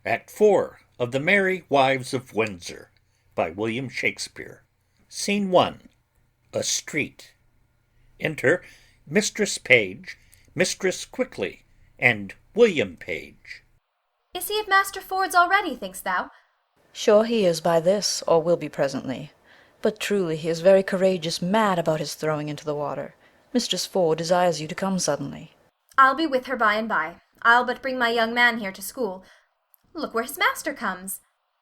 Act 4 of the Merry Wives of Windsor by William Shakespeare. Scene 1. A street. Enter Mistress Page, Mistress Quickly, and William Page. Is he at Master Ford's already, think'st thou? Sure he is by this, or will be presently. But truly he is very courageous mad about his throwing into the water. Mistress Ford desires you to come suddenly. I'll be with her by and by. I'll but bring my young man here to school. Look where his master comes.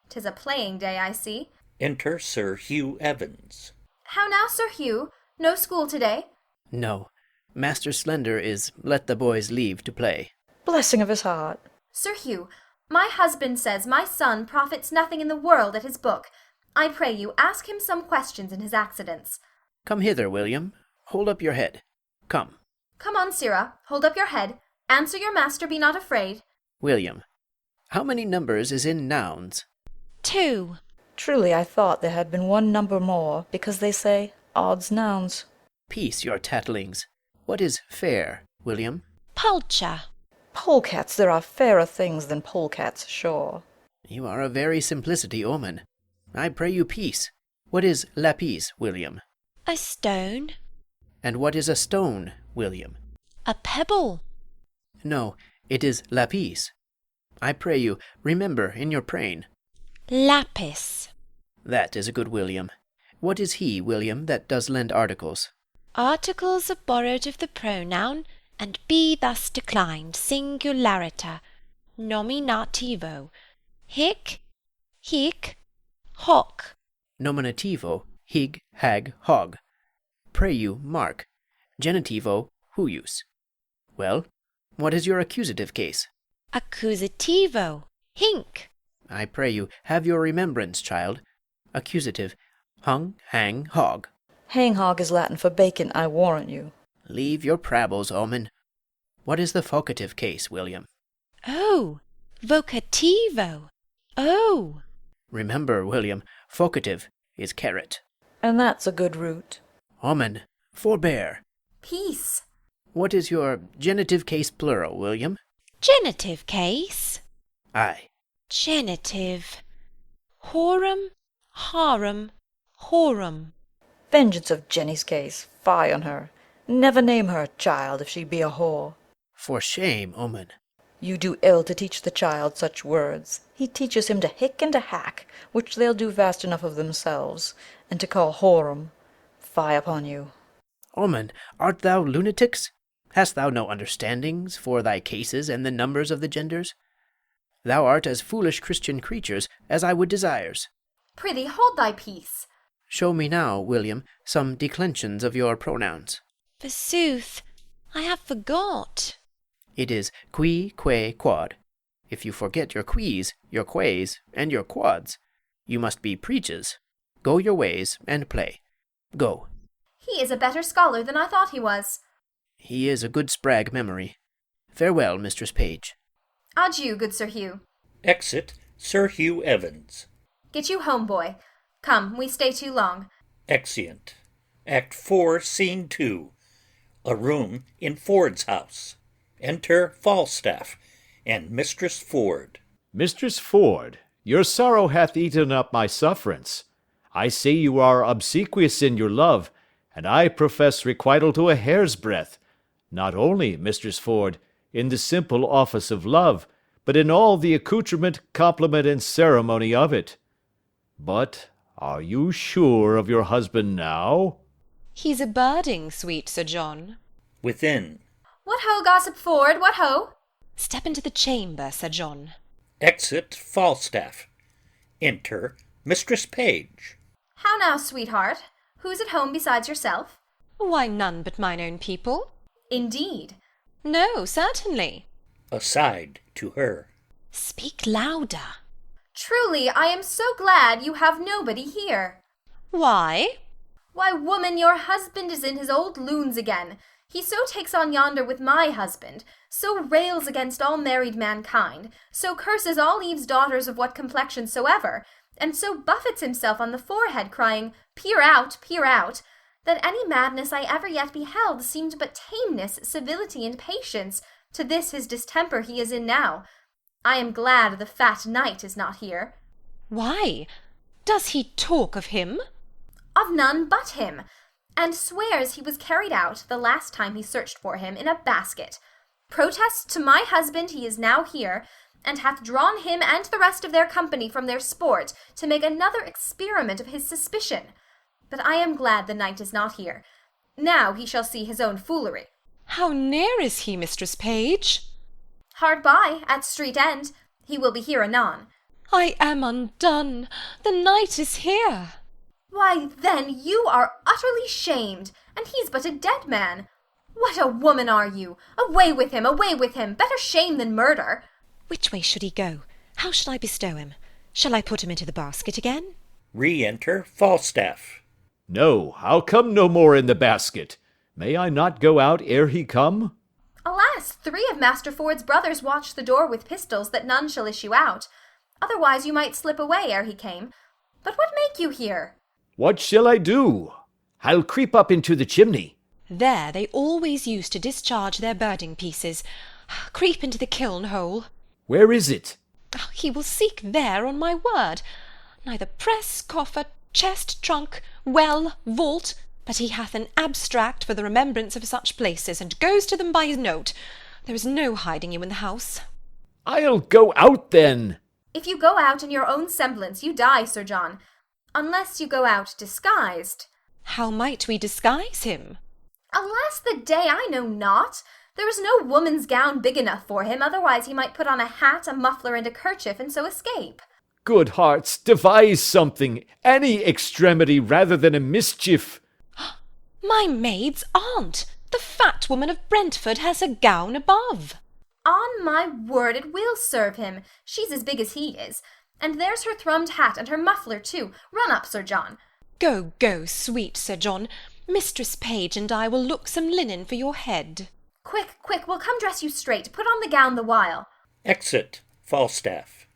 'Tis a playing day, I see. Enter Sir Hugh Evans. How now, Sir Hugh? No school today? No. Master Slender is let the boys leave to play. Blessing of his heart. Sir Hugh, my husband says my son profits nothing in the world at his book. I pray you, ask him some questions in his accidents. Come hither, William. Hold up your head. Come. Come on, Sirrah, hold up your head. Answer your master, be not afraid. William, how many numbers is in nouns? 2. Truly I thought there had been one number more, because they say odds nouns. Peace your tattlings. What is fair, William? Pulcher. Polecats, there are fairer things than polecats, sure. You are a very simplicity omen. I pray you peace. What is lapis, William? A stone. And what is a stone, William? A pebble. No, it is lapis. I pray you, remember in your praying. Lapis. That is a good William. What is he, William, that does lend articles? Articles are borrowed of the pronoun, and be thus declined, singulariter, nominativo. Hic, hoc. Nominativo, hig, hag, hog. Pray you, mark. Genitivo, huius. Well, what is your accusative case? Accusativo, hinc. I pray you, have your remembrance, child. Accusative, hung, hang, hog. Hang hog is Latin for bacon, I warrant you. Leave your prables, omen. What is the vocative case, William? Oh, vocativo. Oh. Remember, William, vocative is carrot. And that's a good root. Omen, forbear. Peace. What is your genitive case plural, William? Genitive case. Aye. Genitive. Horum, harum, horum. Vengeance of Jenny's case, fie on her. Never name her child if she be a whore. For shame, omen. You do ill to teach the child such words. He teaches him to hick and to hack, which they'll do fast enough of themselves, and to call whorum. Fie upon you. Omen, art thou lunatics? Hast thou no understandings for thy cases and the numbers of the genders? Thou art as foolish Christian creatures as I would desires. Prithee, hold thy peace. Show me now, William, some declensions of your pronouns. Forsooth, I have forgot. It is qui, que, quod. If you forget your quis, your quays, and your quads, you must be preaches. Go your ways and play. Go. He is a better scholar than I thought he was. He is a good sprag memory. Farewell, Mistress Page. Adieu, good Sir Hugh. Exit Sir Hugh Evans. Get you home, boy. Come, we stay too long. Exeunt. Act 4, Scene 2. A room in Ford's house. Enter Falstaff and Mistress Ford. Mistress Ford, your sorrow hath eaten up my sufferance. I see you are obsequious in your love, and I profess requital to a hair's breadth. Not only, Mistress Ford, in the simple office of love, but in all the accoutrement, compliment, and ceremony of it. But are you sure of your husband now? He's a birding, sweet Sir John. Within. What ho, Gossip Ford, what ho? Step into the chamber, Sir John. Exit Falstaff. Enter Mistress Page. How now, sweetheart? Who's at home besides yourself? Why, none but mine own people. Indeed. No, certainly. Aside to her. Speak louder. Truly, I am so glad you have nobody here. Why? Why, woman, your husband is in his old loons again. He so takes on yonder with my husband, so rails against all married mankind, so curses all Eve's daughters of what complexion soever, and so buffets himself on the forehead, crying, peer out, that any madness I ever yet beheld seemed but tameness, civility, and patience, to this his distemper he is in now. I am glad the fat knight is not here. Why? Does he talk of him? Of none but him, and swears he was carried out, the last time he searched for him, in a basket. Protests to my husband he is now here, and hath drawn him and the rest of their company from their sport, to make another experiment of his suspicion. But I am glad the knight is not here. Now he shall see his own foolery. How near is he, Mistress Page? Hard by, at street end. He will be here anon. I am undone. The knight is here. Why, then, you are utterly shamed, and he's but a dead man. What a woman are you! Away with him, away with him! Better shame than murder. Which way should he go? How shall I bestow him? Shall I put him into the basket again? Re-enter Falstaff. No, I'll come no more in the basket. May I not go out ere he come? Alas, 3 of Master Ford's brothers watch the door with pistols, that none shall issue out. Otherwise you might slip away ere he came. But what make you here? What shall I do? I'll creep up into the chimney. There they always used to discharge their birding pieces. Creep into the kiln hole. Where is it? He will seek there, on my word. Neither press, coffer, chest, trunk, well, vault, but he hath an abstract for the remembrance of such places, and goes to them by his note. There is no hiding you in the house. I'll go out then. If you go out in your own semblance, you die, Sir John. Unless you go out disguised. How might we disguise him? Alas the day, I know not. There is no woman's gown big enough for him, otherwise he might put on a hat, a muffler, and a kerchief, and so escape. Good hearts, devise something, any extremity rather than a mischief. My maid's aunt, the fat woman of Brentford, has a gown above. On my word, it will serve him. She's as big as he is. And there's her thrummed hat, and her muffler too. Run up, Sir John. Go, go, sweet Sir John. Mistress Page and I will look some linen for your head. Quick, quick, we'll come dress you straight. Put on the gown the while. Exit Falstaff.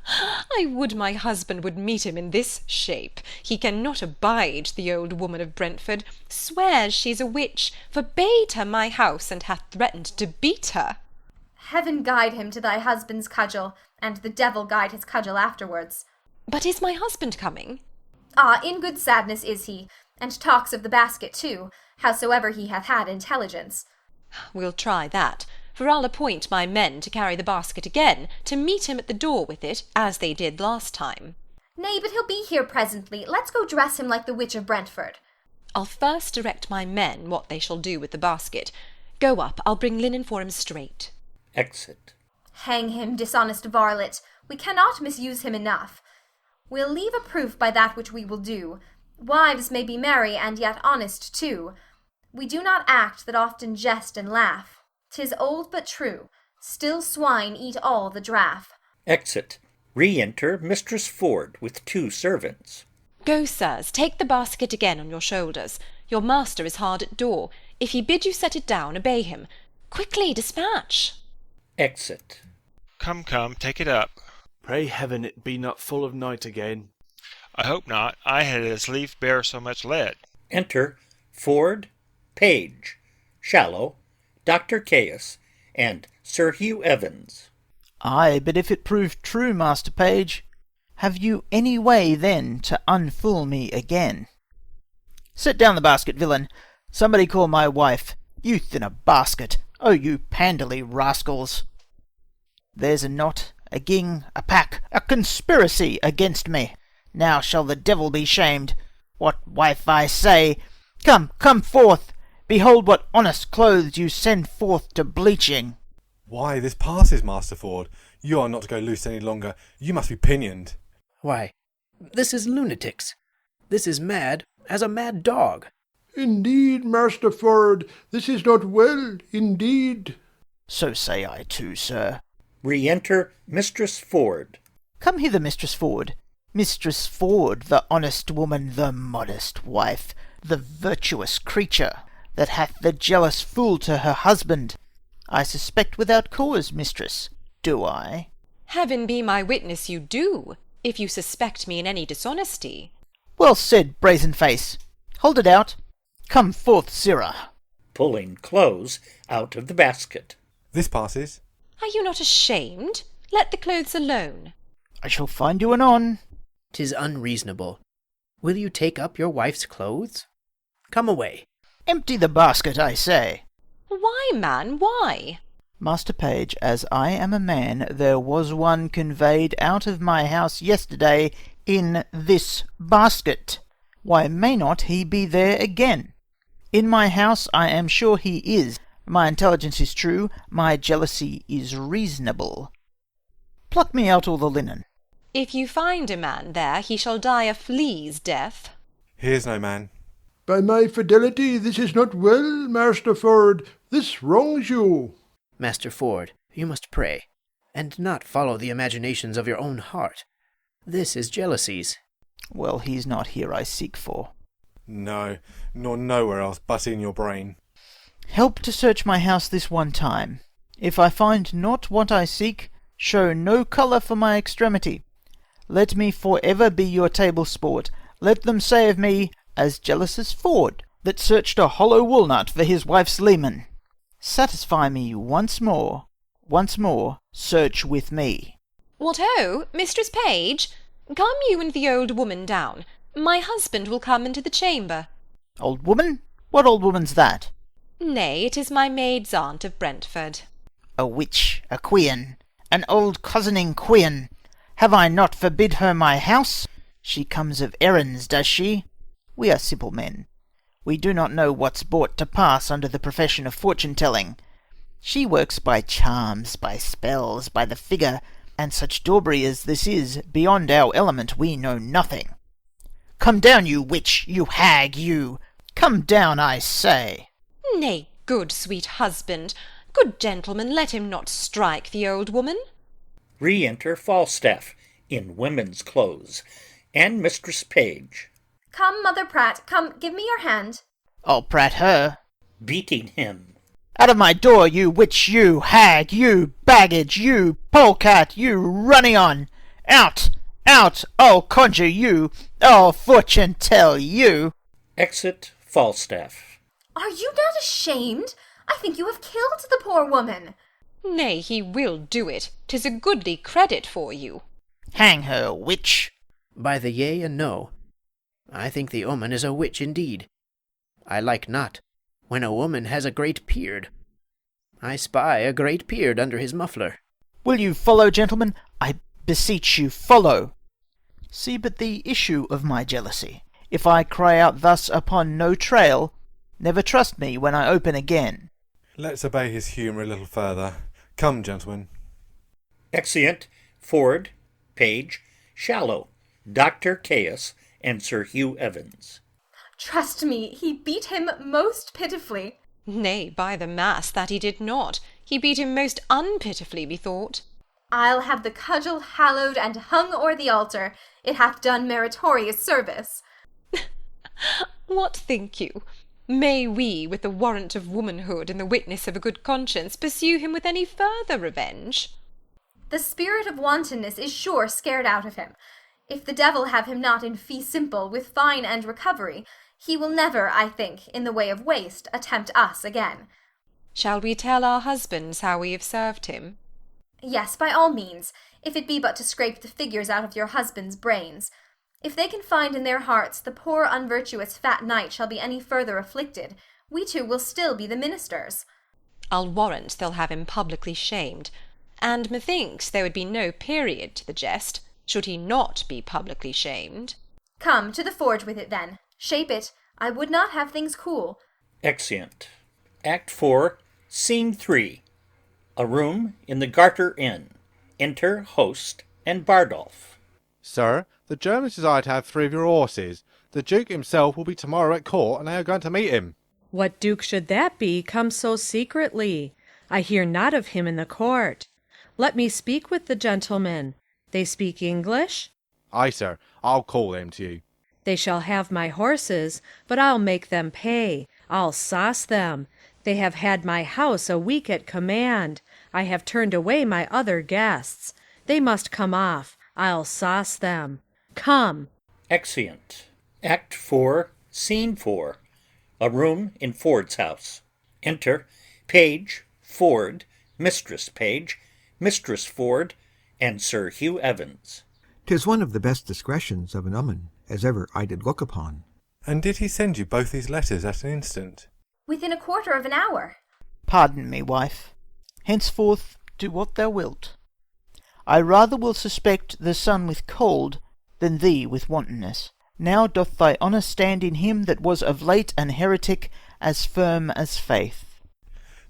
I would my husband would meet him in this shape. He cannot abide the old woman of Brentford, swears she's a witch, forbade her my house, and hath threatened to beat her. Heaven guide him to thy husband's cudgel, and the devil guide his cudgel afterwards. But is my husband coming? Ah, in good sadness is he, and talks of the basket too, howsoever he hath had intelligence. We'll try that, for I'll appoint my men to carry the basket again, to meet him at the door with it, as they did last time. Nay, but he'll be here presently. Let's go dress him like the witch of Brentford. I'll first direct my men what they shall do with the basket. Go up, I'll bring linen for him straight. Exit. Hang him, dishonest varlet. We cannot misuse him enough. We'll leave a proof by that which we will do. Wives may be merry, and yet honest too. We do not act that often jest and laugh. 'Tis old but true. Still swine eat all the draff. Exit. Re-enter Mistress Ford with 2 servants. Go, sirs, take the basket again on your shoulders. Your master is hard at door. If he bid you set it down, obey him. Quickly, dispatch. Exit. Come, come, take it up. Pray heaven it be not full of night again. I hope not. I had as lief bear so much lead. Enter Ford, Page, Shallow, Dr. Caius, and Sir Hugh Evans. Ay, but if it prove true, Master Page, have you any way then to unfool me again? Set down the basket, villain. Somebody call my wife. Youth in a basket. Oh, you panderly rascals. There's a knot, a ging, a pack, a conspiracy against me. Now shall the devil be shamed. What wife, I say? Come, come forth. Behold what honest clothes you send forth to bleaching. Why, this passes, Master Ford. You are not to go loose any longer. You must be pinioned. Why, this is lunatics. This is mad as a mad dog. Indeed, Master Ford, this is not well, indeed. So say I too, sir. Re-enter Mistress Ford. Come hither, Mistress Ford. Mistress Ford, the honest woman, the modest wife, the virtuous creature, that hath the jealous fool to her husband. I suspect without cause, mistress, do I? Heaven be my witness you do, if you suspect me in any dishonesty. Well said, brazen face. Hold it out. Come forth, sirrah. Pulling clothes out of the basket. This passes. Are you not ashamed? Let the clothes alone. I shall find you anon. 'Tis unreasonable. Will you take up your wife's clothes? Come away. Empty the basket, I say. Why, man, why? Master Page, as I am a man, there was one conveyed out of my house yesterday in this basket. Why may not he be there again? In my house I am sure he is. My intelligence is true, my jealousy is reasonable. Pluck me out all the linen. If you find a man there, he shall die a flea's death. Here's no man. By my fidelity, this is not well, Master Ford. This wrongs you. Master Ford, you must pray, and not follow the imaginations of your own heart. This is jealousies. Well, he's not here I seek for. No, nor nowhere else but in your brain. Help to search my house this one time. If I find not what I seek, show no colour for my extremity. Let me for ever be your table sport. Let them say of me, as jealous as Ford, that searched a hollow walnut for his wife's leman. Satisfy me once more, search with me. What ho, Mistress Page! Come you and the old woman down. My husband will come into the chamber. Old woman? What old woman's that? Nay, it is my maid's aunt of Brentford. A witch, a quean, an old cozening quean. Have I not forbid her my house? She comes of errands, does she? We are simple men. We do not know what's brought to pass under the profession of fortune-telling. She works by charms, by spells, by the figure, and such daubry as this is, beyond our element we know nothing. Come down, you witch, you hag, you! Come down, I say! Nay, good sweet husband, good gentleman, let him not strike the old woman. Re-enter Falstaff in women's clothes, and Mistress Page. Come, Mother Pratt, come, give me your hand. I'll prat her. Beating him. Out of my door, you witch, you hag, you baggage, you polecat, you runny on! Out! Out! I'll conjure you! I'll fortune tell you! Exit Falstaff. Are you not ashamed? I think you have killed the poor woman. Nay, he will do it. 'Tis a goodly credit for you. Hang her, witch! By the yea and no, I think the omen is a witch indeed. I like not when a woman has a great beard. I spy a great beard under his muffler. Will you follow, gentlemen? I beseech you, follow. See but the issue of my jealousy. If I cry out thus upon no trail, never trust me when I open again. Let's obey his humour a little further. Come, gentlemen. Exeunt Ford, Page, Shallow, Dr. Caius, and Sir Hugh Evans. Trust me, he beat him most pitifully. Nay, by the mass, that he did not. He beat him most unpitifully, methought. I'll have the cudgel hallowed and hung o'er the altar. It hath done meritorious service. What think you? May we, with the warrant of womanhood and the witness of a good conscience, pursue him with any further revenge? The spirit of wantonness is sure scared out of him. If the devil have him not in fee simple, with fine and recovery, he will never, I think, in the way of waste, attempt us again. Shall we tell our husbands how we have served him? Yes, by all means, if it be but to scrape the figures out of your husband's brains. If they can find in their hearts the poor unvirtuous fat knight shall be any further afflicted, we two will still be the ministers. I'll warrant they'll have him publicly shamed, and methinks there would be no period to the jest, should he not be publicly shamed. Come, to the forge with it then. Shape it. I would not have things cool. Exeunt. Act 4, Scene 3. A room in the Garter Inn. Enter host and Bardolph. Sir, the Germans desire to have 3 of your horses. The Duke himself will be tomorrow at court, and they are going to meet him. What Duke should that be, come so secretly? I hear not of him in the court. Let me speak with the gentlemen. They speak English? Aye, sir, I'll call them to you. They shall have my horses, but I'll make them pay. I'll sauce them. They have had my house a week at command. I have turned away my other guests. They must come off. I'll sauce them. Come. Exeunt. Act 4, Scene 4. A room in Ford's house. Enter Page, Ford, Mistress Page, Mistress Ford, and Sir Hugh Evans. 'Tis one of the best discretions of an omen as ever I did look upon. And did he send you both these letters at an instant? Within a quarter of an hour. Pardon me, wife. Henceforth do what thou wilt. I rather will suspect the sun with cold than thee with wantonness. Now doth thy honour stand in him that was of late an heretic, as firm as faith.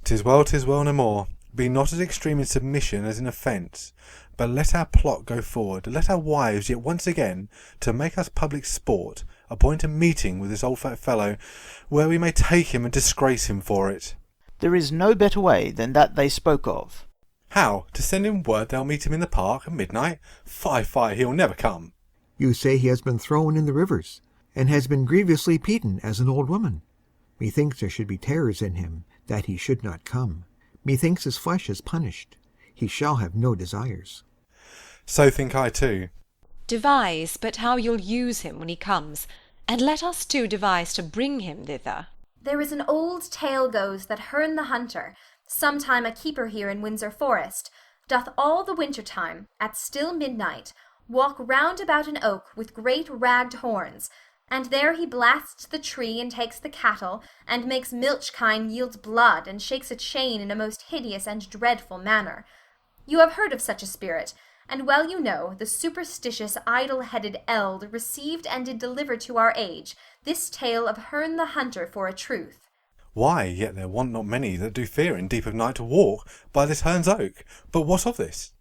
'Tis well, no more. Be not as extreme in submission as in offence, but let our plot go forward. Let our wives yet once again, to make us public sport, appoint a meeting with this old fat fellow, where we may take him and disgrace him for it. There is no better way than that they spoke of. How? To send him word they'll meet him in the park at midnight? Fie, he'll never come. You say he has been thrown in the rivers, and has been grievously beaten as an old woman. Methinks there should be terrors in him, that he should not come. Methinks his flesh is punished. He shall have no desires. So think I too. Devise but how you'll use him when he comes, and let us too devise to bring him thither. There is an old tale goes that Herne the Hunter, sometime a keeper here in Windsor Forest, doth all the winter time, at still midnight, walk round about an oak with great ragged horns, and there he blasts the tree and takes the cattle, and makes milch kine yield blood, and shakes a chain in a most hideous and dreadful manner. You have heard of such a spirit, and well you know the superstitious idle-headed eld received and did deliver to our age this tale of Herne the Hunter for a truth. Why, yet there want not many that do fear in deep of night to walk by this Herne's oak. But what of this?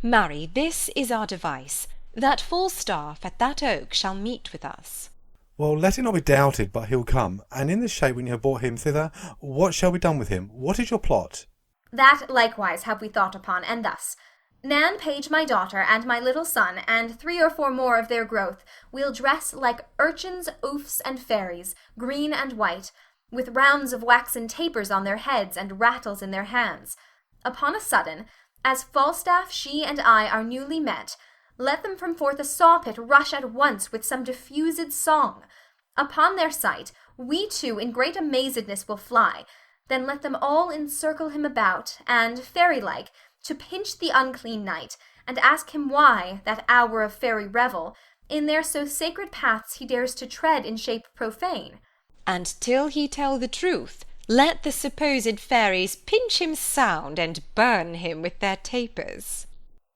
Marry, this is our device, that Falstaff at that oak shall meet with us. Well, let it not be doubted but he'll come, and in the shape when you have brought him thither, what shall be done with him? What is your plot? That likewise have we thought upon, and thus. Nan Page my daughter, and my little son, and 3 or 4 more of their growth, will dress like urchins, oafs, and fairies, green and white, with rounds of waxen tapers on their heads, and rattles in their hands. Upon a sudden, as Falstaff, she, and I are newly met, let them from forth a saw-pit rush at once with some diffused song. Upon their sight, we too in great amazedness will fly, then let them all encircle him about, and, fairy-like, to pinch the unclean knight, and ask him why, that hour of fairy revel, in their so sacred paths he dares to tread in shape profane. And till he tell the truth, let the supposed fairies pinch him sound, and burn him with their tapers.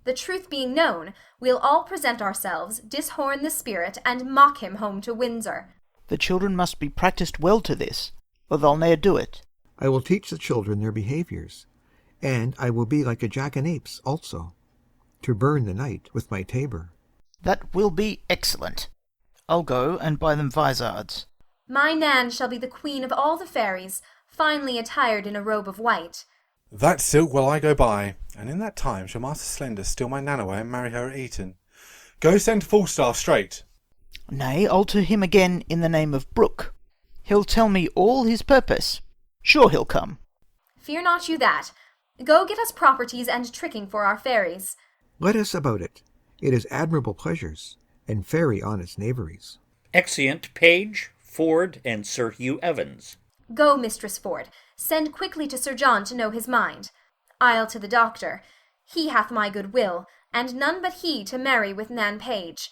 The truth being known, we'll all present ourselves, dishorn the spirit, and mock him home to Windsor. The children must be practised well to this, or they'll ne'er do it. I will teach the children their behaviours, and I will be like a jackanapes also, to burn the night with my tabor. That will be excellent. I'll go and buy them vizards. My Nan shall be the queen of all the fairies, finely attired in a robe of white. That silk will I go buy, and in that time shall Master Slender steal my Nan away and marry her at Eton. Go send Falstaff straight. Nay, I'll to him again in the name of Brooke. He'll tell me all his purpose. Sure he'll come. Fear not you that. Go get us properties and tricking for our fairies. Let us about it. It is admirable pleasures, and fairy honest knaveries. Exeunt Page, Ford, and Sir Hugh Evans. Go, Mistress Ford, send quickly to Sir John to know his mind. I'll to the doctor. He hath my good will, and none but he to marry with Nan Page.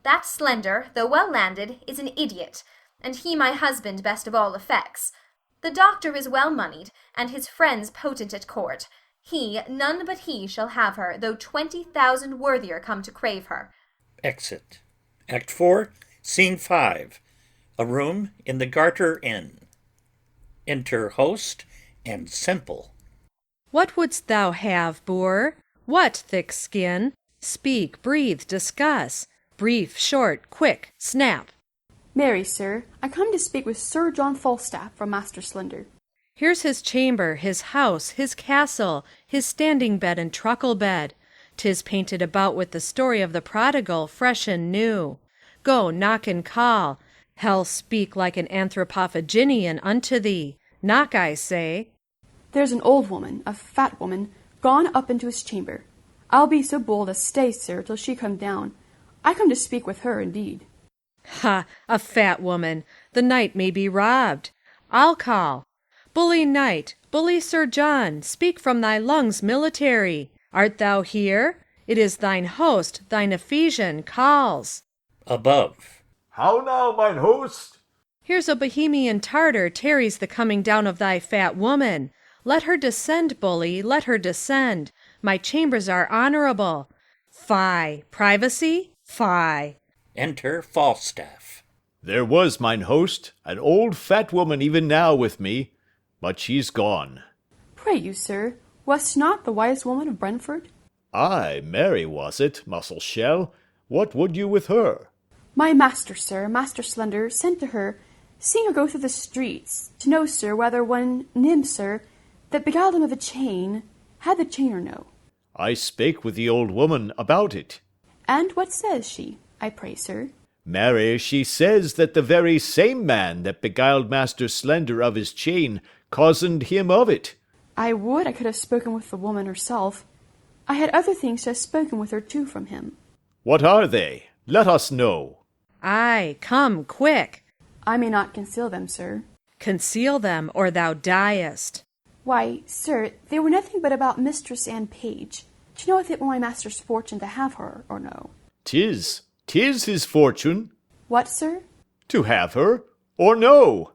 That Slender, though well landed, is an idiot, and he my husband best of all effects. The doctor is well moneyed, and his friends potent at court. He, none but he, shall have her, though 20,000 worthier come to crave her. Exit. Act 4, Scene 5. A room in the Garter Inn. Enter host and Simple. What wouldst thou have, boor? What, thick skin? Speak, breathe, discuss. Brief, short, quick, snap. Marry, sir, I come to speak with Sir John Falstaff from Master Slender. Here's his chamber, his house, his castle, his standing bed and truckle bed. 'Tis painted about with the story of the prodigal, fresh and new. Go, knock and call. Hell speak like an anthropophaginian unto thee. Knock, I say. There's an old woman, a fat woman, gone up into his chamber. I'll be so bold as stay, sir, till she come down. I come to speak with her, indeed. Ha! A fat woman. The knight may be robbed. I'll call. Bully knight, bully Sir John, speak from thy lungs military. Art thou here? It is thine host, thine Ephesian, calls. Above. How now, mine host? Here's a Bohemian Tartar tarries the coming down of thy fat woman. Let her descend, bully, let her descend. My chambers are honourable. Fie! Privacy? Fie! Enter Falstaff. There was, mine host, an old fat woman even now with me, but she's gone. Pray you, sir, was not the wise woman of Brentford? Ay, Mary was it, muscle shell. What would you with her? My master, sir, Master Slender, sent to her, seeing her go through the streets, to know, sir, whether one nymph, sir, that beguiled him of a chain, had the chain or no. I spake with the old woman about it. And what says she, I pray, sir? Marry, she says that the very same man that beguiled Master Slender of his chain cozened him of it. I would I could have spoken with the woman herself. I had other things to have spoken with her too from him. What are they? Let us know. Ay, come, quick. I may not conceal them, sir. Conceal them, or thou diest. Why, sir, they were nothing but about Mistress Anne Page, to know if it were my master's fortune to have her or no. 'Tis his fortune. What, sir? To have her, or no.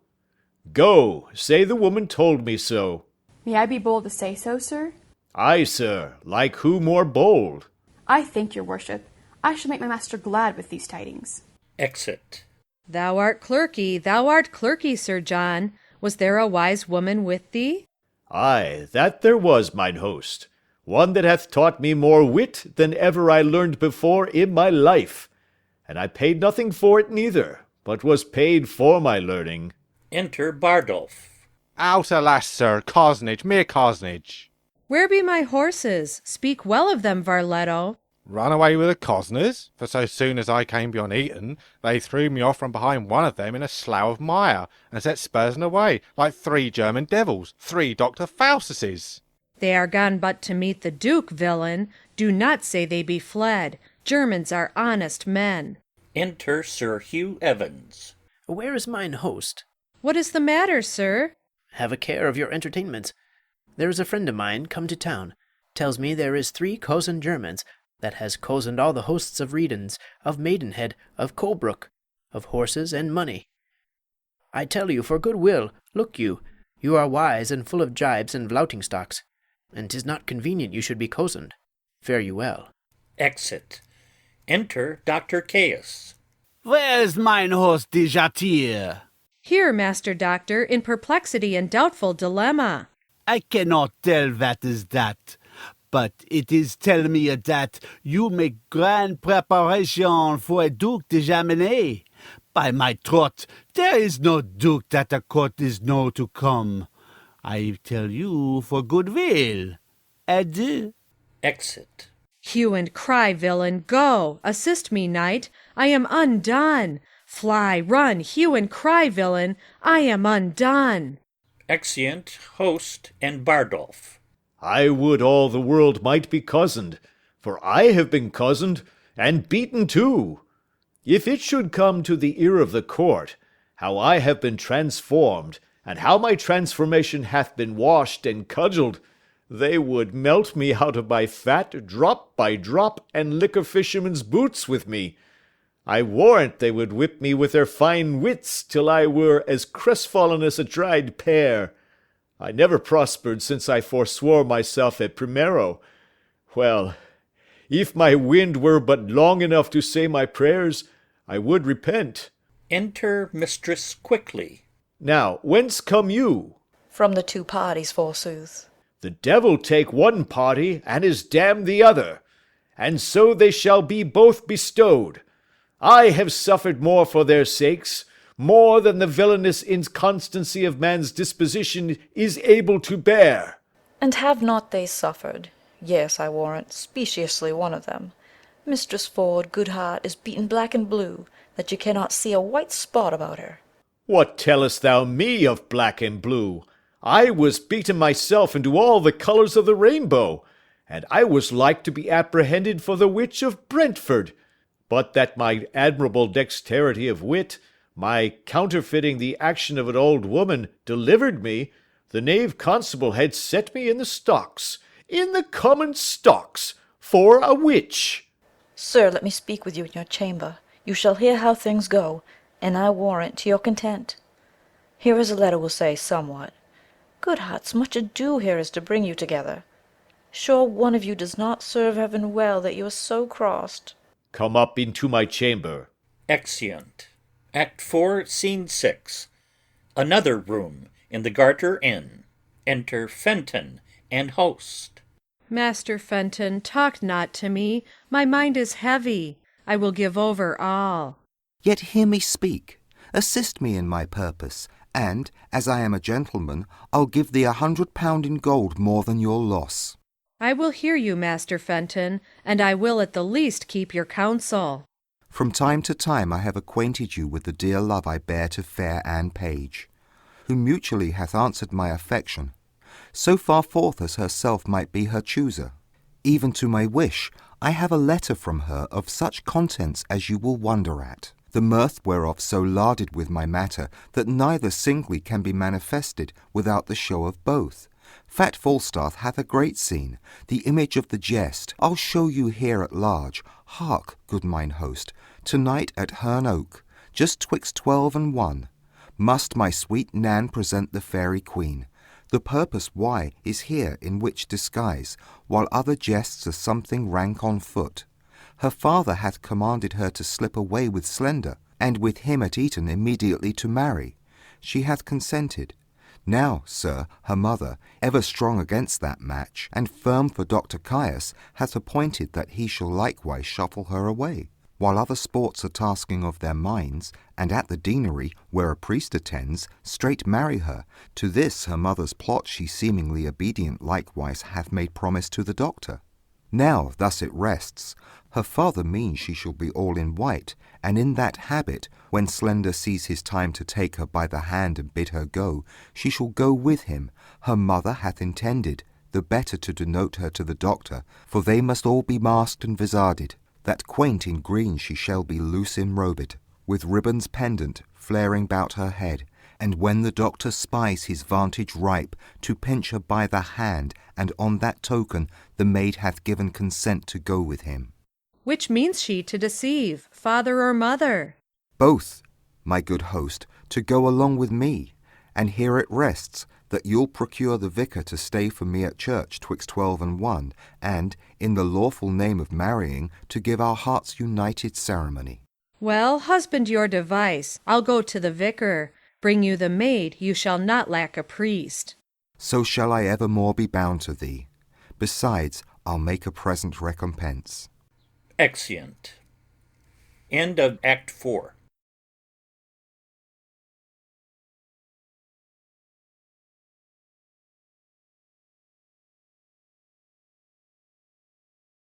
Go, say the woman told me so. May I be bold to say so, sir? Ay, sir, like who more bold? I thank your worship. I shall make my master glad with these tidings. Exit. Thou art clerky, Sir John. Was there a wise woman with thee? Ay, that there was, mine host. One that hath taught me more wit than ever I learned before in my life. And I paid nothing for it neither, but was paid for my learning. Enter Bardolph. Out, alas, sir, cozenage, mere cozenage. Where be my horses? Speak well of them, Varletto. Run away with the cozeners, for so soon as I came beyond Eton, they threw me off from behind one of them in a slough of mire, and set Spurson away, like 3 German devils, 3 Dr. Faustuses. They are gone but to meet the Duke, villain. Do not say they be fled. Germans are honest men. Enter Sir Hugh Evans. Where is mine host? What is the matter, sir? Have a care of your entertainments. There is a friend of mine come to town. Tells me there is 3 cozened Germans, that has cozened all the hosts of Redens, of Maidenhead, of Colebrook, of horses and money. I tell you, for good will, look you, you are wise and full of jibes and vlouting stocks, and 'tis not convenient you should be cozened. Fare you well. Exit. Enter Dr. Caius. Where's mine host de Jatire? Here, Master Doctor, in perplexity and doubtful dilemma. I cannot tell what is that, but it is tell me that you make grand preparation for a Duke de Jaminet. By my troth, there is no Duke that a court is no to come. I tell you for good will. Adieu. Exit. Hue and cry, villain, go! Assist me, knight. I am undone. Fly, run, hue and cry, villain. I am undone. Exeunt Host and Bardolph. I would all the world might be cozened, for I have been cozened, and beaten too. If it should come to the ear of the court, how I have been transformed, and how my transformation hath been washed and cudgelled, they would melt me out of my fat drop by drop, and lick a fisherman's boots with me. I warrant they would whip me with their fine wits till I were as crestfallen as a dried pear. I never prospered since I forswore myself at Primero. Well, if my wind were but long enough to say my prayers, I would repent. Enter Mistress Quickly. Now, whence come you? From the 2 parties, forsooth. The devil take one party, and is damned the other, and so they shall be both bestowed. I have suffered more for their sakes, more than the villainous inconstancy of man's disposition is able to bear. And have not they suffered? Yes, I warrant, speciously one of them. Mistress Ford Goodhart is beaten black and blue, that you cannot see a white spot about her. What tellest thou me of black and blue? I was beaten myself into all the colours of the rainbow, and I was like to be apprehended for the witch of Brentford. But that my admirable dexterity of wit, my counterfeiting the action of an old woman, delivered me, the knave constable had set me in the stocks, in the common stocks, for a witch. Sir, let me speak with you in your chamber. You shall hear how things go, and I warrant to your content. Here is a letter will say somewhat. Good hearts, much ado here is to bring you together. Sure one of you does not serve heaven well that you are so crossed. Come up into my chamber. Exeunt. Act 4, Scene 6. Another room in the Garter Inn. Enter Fenton and host. Master Fenton, talk not to me. My mind is heavy. I will give over all. Yet hear me speak. Assist me in my purpose, and, as I am a gentleman, I'll give thee £100 in gold more than your loss. I will hear you, Master Fenton, and I will at the least keep your counsel. From time to time I have acquainted you with the dear love I bear to fair Anne Page, who mutually hath answered my affection, so far forth as herself might be her chooser. Even to my wish, I have a letter from her of such contents as you will wonder at, the mirth whereof so larded with my matter, that neither singly can be manifested without the show of both. Fat Falstaff hath a great scene, the image of the jest. I'll show you here at large. Hark, good mine host, to-night at Herne Oak, just 'twixt 12 and 1, must my sweet Nan present the fairy queen. The purpose why is here in which disguise, while other jests are something rank on foot. Her father hath commanded her to slip away with Slender, and with him at Eton immediately to marry. She hath consented. Now, sir, her mother, ever strong against that match, and firm for Dr. Caius, hath appointed that he shall likewise shuffle her away, while other sports are tasking of their minds, and at the deanery, where a priest attends, straight marry her. To this her mother's plot she seemingly obedient likewise hath made promise to the doctor. Now thus it rests. Her father means she shall be all in white, and in that habit, when Slender sees his time to take her by the hand and bid her go, she shall go with him. Her mother hath intended, the better to denote her to the doctor, for they must all be masked and visarded. That quaint in green she shall be loose enrobed, with ribbons pendant, flaring bout her head, and when the doctor spies his vantage ripe, to pinch her by the hand, and on that token the maid hath given consent to go with him. Which means she to deceive, father or mother? Both, my good host, to go along with me, and here it rests, that you'll procure the vicar to stay for me at church 'twixt 12 and 1, and, in the lawful name of marrying, to give our hearts united ceremony. Well, husband your device. I'll go to the vicar. Bring you the maid, you shall not lack a priest. So shall I evermore be bound to thee. Besides, I'll make a present recompense. Exeunt. End of Act 4.